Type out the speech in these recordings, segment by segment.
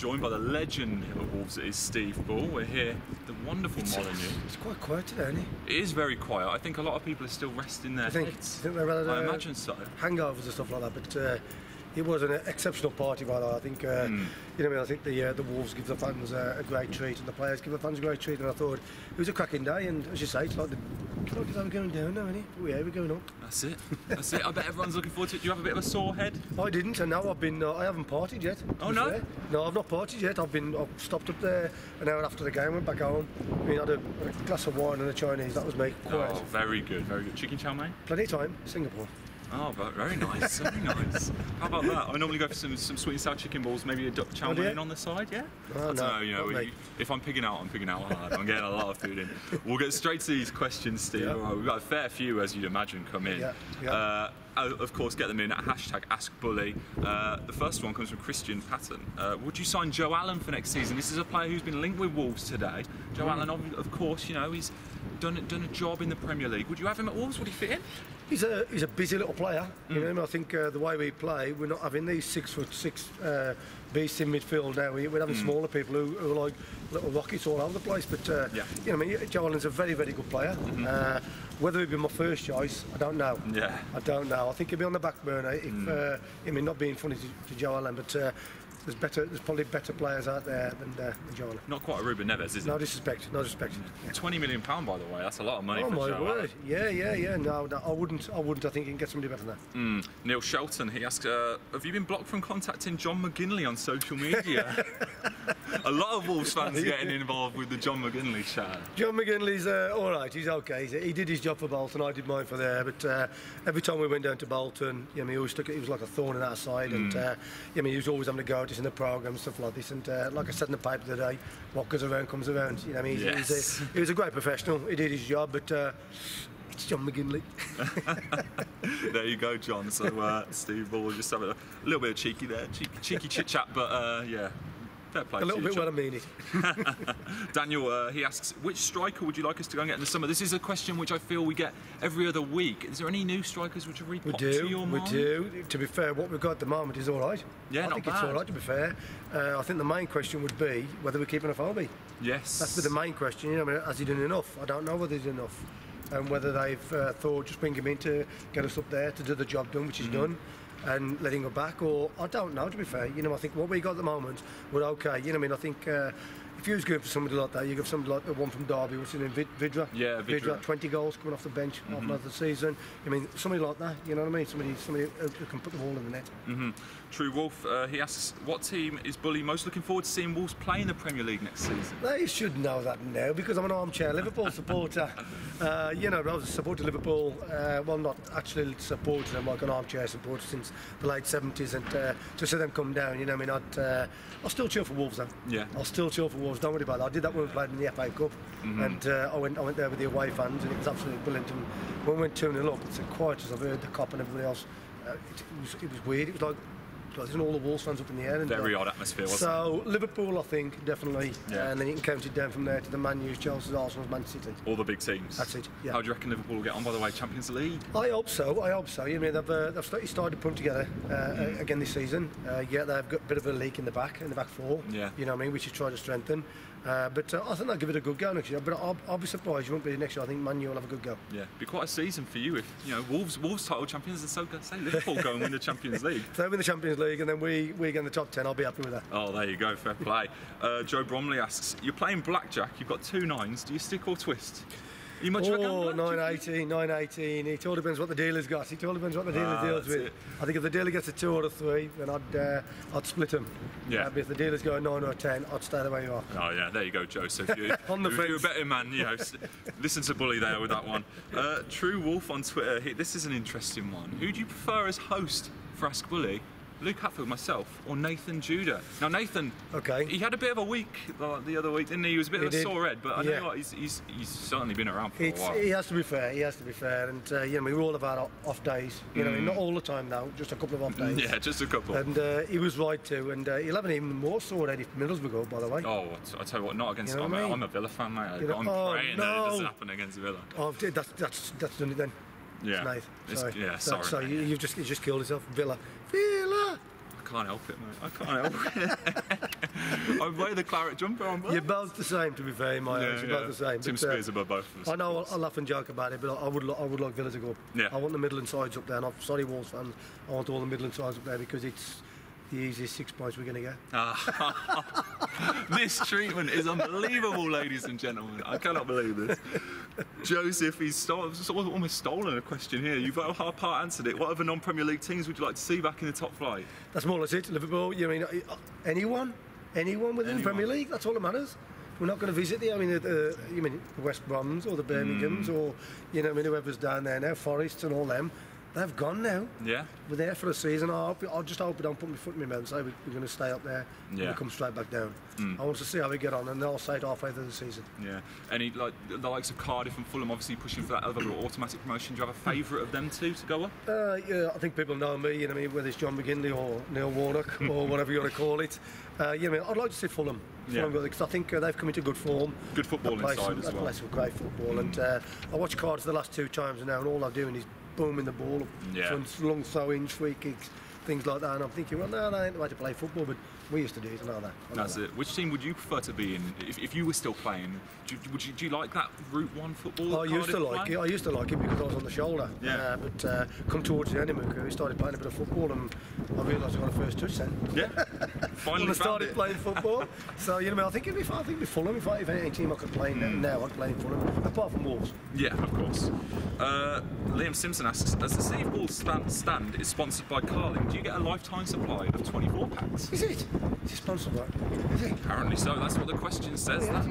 joined by the legend of Wolves, it is Steve Bull. We're here at the wonderful Molineux. It's quite quiet today, isn't it? It is very quiet. I think a lot of people are still resting their heads. I think they're rather, I imagine so. Hangovers and stuff like that, but it was an exceptional party, by the way. I think, you know, I think the Wolves give the fans a great treat, and the players give the fans a great treat. And I thought it was a cracking day. And as you say, it's like the clock is going down now, isn't it? But yeah, we're going up. That's it. That's it. I bet everyone's looking forward to it. Do you have a bit of a sore head? I didn't, and now I haven't partied yet. Oh no? Fair. No, I've not partied yet. I've stopped up there an hour after the game, went back home. I mean, I had a glass of wine and a Chinese. That was me. Quiet. Oh, very good, very good. Chicken chow mein? Plenty of time. Singapore. Oh, but very nice, very nice. How about that? I normally go for some sweet and sour chicken balls, maybe a duck chow mein on the side, yeah? Oh, I don't know, you know, if I'm pigging out hard. I'm getting a lot of food in. We'll get straight to these questions, Steve. Yeah. Right, we've got a fair few, as you'd imagine, come in. Yeah. Of course, get them in at hashtag AskBully. The first one comes from Christian Patton. Would you sign Joe Allen for next season? This is a player who's been linked with Wolves today. Joe Allen, of course, you know, he's done a job in the Premier League. Would you have him at Wolves? Would he fit in? He's a busy little player. You know what I mean? I think the way we play, we're not having these 6'6" beasts in midfield now. We're having smaller people who are like little rockets all over the place. But you know, I mean, Joe Allen's a very, very good player. Whether he'd be my first choice, I don't know. Yeah. I don't know. I think he'd be on the back burner if I mean, not being funny to Joe Allen, but. There's probably better players out there than Joe Allen. Not quite a Ruben Neves, is it? No disrespect. Yeah. £20 million, by the way. That's a lot of money for Joe my word! Allen. Yeah. No, I wouldn't. I think you can get somebody better than that. Neil Shelton, he asks, have you been blocked from contacting John McGinley on social media? A lot of Wolves fans are getting involved with the John McGinley chat. John McGinley's all right. He's okay. He did his job for Bolton. I did mine for there. But every time we went down to Bolton, you know, he always he was like a thorn in our side, and you know, he was always having to go just in the programme, stuff like this. And like I said in the paper today, what goes around comes around. You know, I mean, he was a great professional. He did his job, but. It's John McGinley. There you go, John. So Steve Bull just having a little bit of cheeky there, cheeky chit chat, but yeah. Fair play a little bit John. what I mean it. Daniel, he asks, which striker would you like us to go and get in the summer? This is a question which I feel we get every other week. Is there any new strikers which have really popped to your mind? We do. To be fair, what we've got at the moment is all right. Yeah, I think it's all right, to be fair. I think the main question would be whether we're keeping Afobe. Yes. That's the main question. You know, I mean, has he done enough? I don't know whether he's done enough. And whether they've thought just bring him in to get us up there to do the job done, which he's done, and let him go back, or I don't know, to be fair. You know, I think what we got at the moment, we're okay. You know, I mean, I think if you was going for somebody like that, you got somebody like the one from Derby, what's his name, Vidra? Yeah, Vidra. 20 goals coming off the bench after the season. I mean, somebody like that, you know what I mean? Somebody who can put the ball in the net. True Wolf, he asks, what team is Bully most looking forward to seeing Wolves play in the Premier League next season? They should know that now, because I'm an armchair Liverpool supporter. You know, I was a supporter of Liverpool, well, not actually supporting them, like an armchair supporter since the late 70s, and to see them come down, you know, I mean, I'll still cheer for Wolves, though. Yeah. I'll still cheer for Wolves, don't worry about that. I did that when we played in the FA Cup, and I went there with the away fans, and it was absolutely brilliant. And when we went 2-0 up, it's as quiet as I've heard the cop and everybody else. It was weird. It was like there's all the Wolves fans up in the air. And very odd atmosphere, wasn't it? So Liverpool, I think, definitely, and then you can count it down from there to the Man U's, Chelsea, Arsenal, Man City. All the big teams. That's it. Yeah. How do you reckon Liverpool will get on, by the way, Champions League? I hope so. You know, they've started to put them together again this season. Yeah, they've got a bit of a leak in the back four. Yeah. You know what I mean? Which is trying to strengthen. But I think they'll give it a good go next year. But I'll be surprised you won't be next year. I think Man U will have a good go. Yeah, be quite a season for you if you know Wolves title champions, and so say Liverpool go and win the Champions League. So they win the Champions League, and then we get in the top 10. I'll be happy with that. Oh, there you go, fair play. Joe Bromley asks, you're playing blackjack. You've got 2 9s. Do you stick or twist? Are you much of a gambler? 9-18. It all depends what the dealer's got. It all depends what the dealer deals with. I think if the dealer gets a 2 or a 3, then I'd split them. Yeah. If the dealer's going 9 or 10, I'd stay the way you are. Oh yeah, there you go, Joe. So if you're a betting man, you know, listen to Bully there with that one. True Wolf on Twitter. This is an interesting one. Who do you prefer as host for Ask Bully? Luke Hatfield, myself, or Nathan Judah. Now Nathan, he had a bit of a week the other week, didn't he? He was a bit of a sore head, but I know what, he's certainly been around for a while. He has to be fair. And you know, we all have our off days. You know, not all the time now, just a couple of off days. Yeah, just a couple. And he was right too. And he'll have an even more sore head if Middlesbrough, by the way. Oh, I tell you what, not against. You know I'm a Villa fan, mate. I'm praying that it doesn't happen against Villa. Oh, that's done it then. Yeah. Sorry. Yeah, sorry. So you've just killed yourself, Villa. can't help it, mate. I can't help it. I wear the claret jumper on both. You're both the same, to be fair, in my eyes. You're both the same. Tim Spears above both of us. I know I laugh and joke about it, but I would like Villa to go up. Yeah. I want the Midland sides up there, and I'm sorry, Wolves fans, I want all the Midland sides up there because it's the easiest 6 points we're going to get. This treatment is unbelievable, ladies and gentlemen. I cannot believe this. Joseph, he's almost stolen a question here. You've part answered it. What other non-Premier League teams would you like to see back in the top flight? That's more or less it. Liverpool, you mean anyone within the Premier League? That's all that matters. We're not going to visit you mean the West Broms or the Birminghams or whoever's down there now, Forests and all them. They've gone now. Yeah. We're there for a season. I just hope we don't put my foot in my mouth and say we're going to stay up there and we come straight back down. I want to see how we get on, and I'll say it halfway through the season. Yeah. Any like the likes of Cardiff and Fulham, obviously pushing for that other automatic promotion. Do you have a favourite of them two to go up? Yeah, I think people know me. Whether it's John McGinley or Neil Warnock or whatever you want to call it. I'd like to see Fulham. Because I think they've come into good form. Good football inside as well. They play some great football, and I watched Cardiff the last 2 times now, and all they're doing is booming the ball up, long throw-ins, free kicks, things like that. And I'm thinking, well, no, that ain't the way to play football, but we used to do it. I know that. That's it. Which team would you prefer to be in if you were still playing? Do you like that Route 1 football? I used to like it. I used to like it because I was on the shoulder. Yeah. But come towards the end of my career, I started playing a bit of football, and I realised I got a first touch then. Yeah. Finally when I started playing football. So I think it'd be Fulham. If any team I could play now, I'd play in Fulham. Apart from Wolves. Yeah, of course. Liam Simpson asks, as the Steve Ball stand is sponsored by Carling, do you get a lifetime supply of 24 packs? Is it? Is it sponsored by? Is it? Apparently so. That's what the question says. Yeah.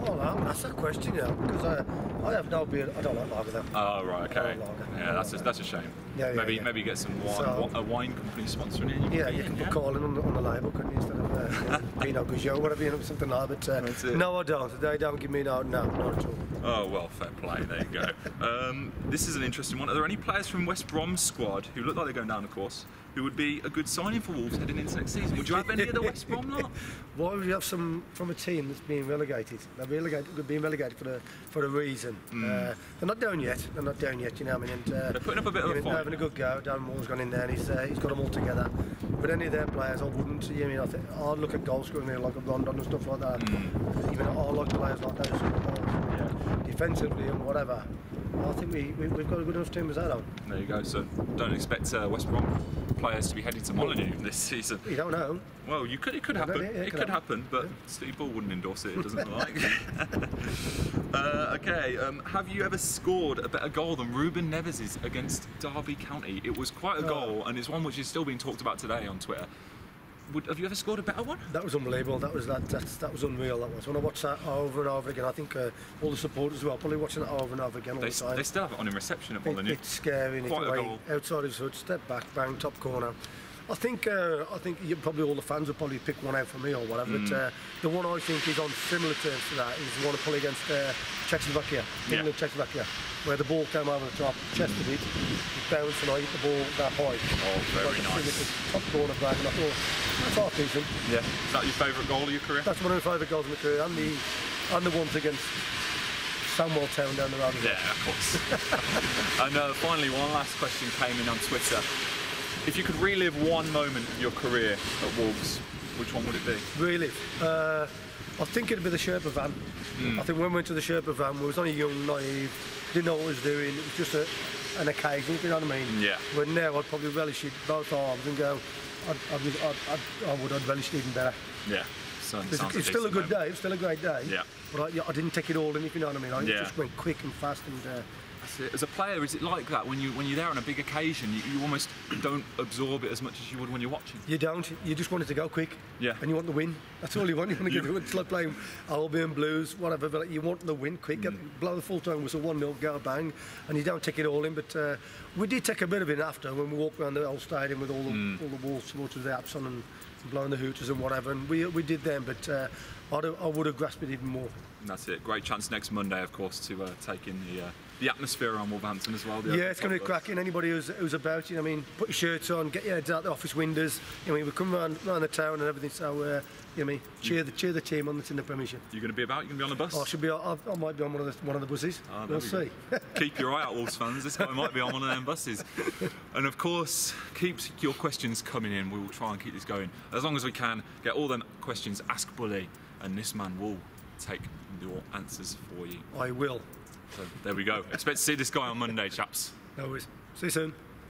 Oh, no, that's a question, because I have no beer. I don't like lager though. Oh, right, okay. Yeah, that's a shame. Maybe get some wine, a wine company sponsoring it. You can put Carling on the label, couldn't you, instead of Pinot Grigio, whatever, something like that. But no, I don't. They don't give me no, not at all. Oh, well, fair play. There you go. This is an interesting one. Are there any players from West Brom's squad who look like they're going down the course who would be a good signing for Wolves heading into next season? Would you have any of the West Brom lot? Why would you have some from a team that's being relegated? They're being relegated for a reason. They're not down yet. You know what I mean? And, they're putting up a bit of a fight. They're having a good go. Darren Moore's gone in there and he's got them all together. But any of their players, I wouldn't. I'd look at goal scoring there like a Rondon and stuff like that. Even I like players like those. Defensively and whatever. I think we've got a good enough team as that on. There you go. So don't expect West Brom players to be heading to Molineux this season. You don't know. Well, it could happen. It could happen, but Steve Ball wouldn't endorse it. It doesn't like. Okay. Have you ever scored a better goal than Ruben Neves' against Derby County? It was quite a goal, and it's one which is still being talked about today on Twitter. Have you ever scored a better one? That was unbelievable. That was unreal. That was when I watched that over and over again. I think all the supporters as well probably watching it over and over again all the time. They still have it on in reception at Molineux. It's scary. Quite a goal. Outside his hood, step back, bang, top corner. I think probably all the fans will probably pick one out for me or whatever. But the one I think is on similar terms to that is the one I play against Czechoslovakia, England, Czechoslovakia, where the ball came over the top, chested it, bounced and I hit the ball that high. Oh, very nice. Top corner bag, and I thought that's half decent. Yeah. Is that your favourite goal of your career? That's one of my favourite goals of my career, and the ones against Samwell Town down the road. Yeah, of course. And finally, one last question came in on Twitter. If you could relive one moment in your career at Wolves, which one would it be? Relive? I think it'd be the Sherpa van. I think when we went to the Sherpa van, we was only young, naive, didn't know what we was doing. It was just an occasion, if you know what I mean? Yeah. But now I'd probably relish it both arms and go, I'd relish it even better. Yeah. It's still a good day, it's still a great day. Yeah. But I didn't take it all in, if you know what I mean. I just went quick and fast and... As a player, is it like that when you're there on a big occasion? You almost don't absorb it as much as you would when you're watching. You don't. You just want it to go quick. Yeah. And you want the win. That's all you want. You want to get. It's like playing Albion Blues, whatever. But you want the win quick. Blow the full-time whistle, 1-0, go bang, and you don't take it all in. But we did take a bit of it after when we walked around the old stadium with all the Wolves supporters, the Abs on and blowing the hooters and whatever. And we did then, but I would have grasped it even more. And that's it. Great chance next Monday, of course, to take in the atmosphere around Wolverhampton as well. Yeah, it's going to be cracking. Anybody who's about, put your shirts on, get your heads out the office windows. We come around the town and everything. So You know what I mean? Cheer the team on that's in the Premiership. You're going to be about? You're going to be on the bus? I should be. I might be on one of the buses. We'll see. Keep your eye out, Wolves fans. This guy might be on one of them buses. And of course, keep your questions coming in. We will try and keep this going as long as we can. Get all them questions. Ask Bully, and this man will take your answers for you. I will. So there we go. Expect to see this guy on Monday, chaps. No worries. See you soon.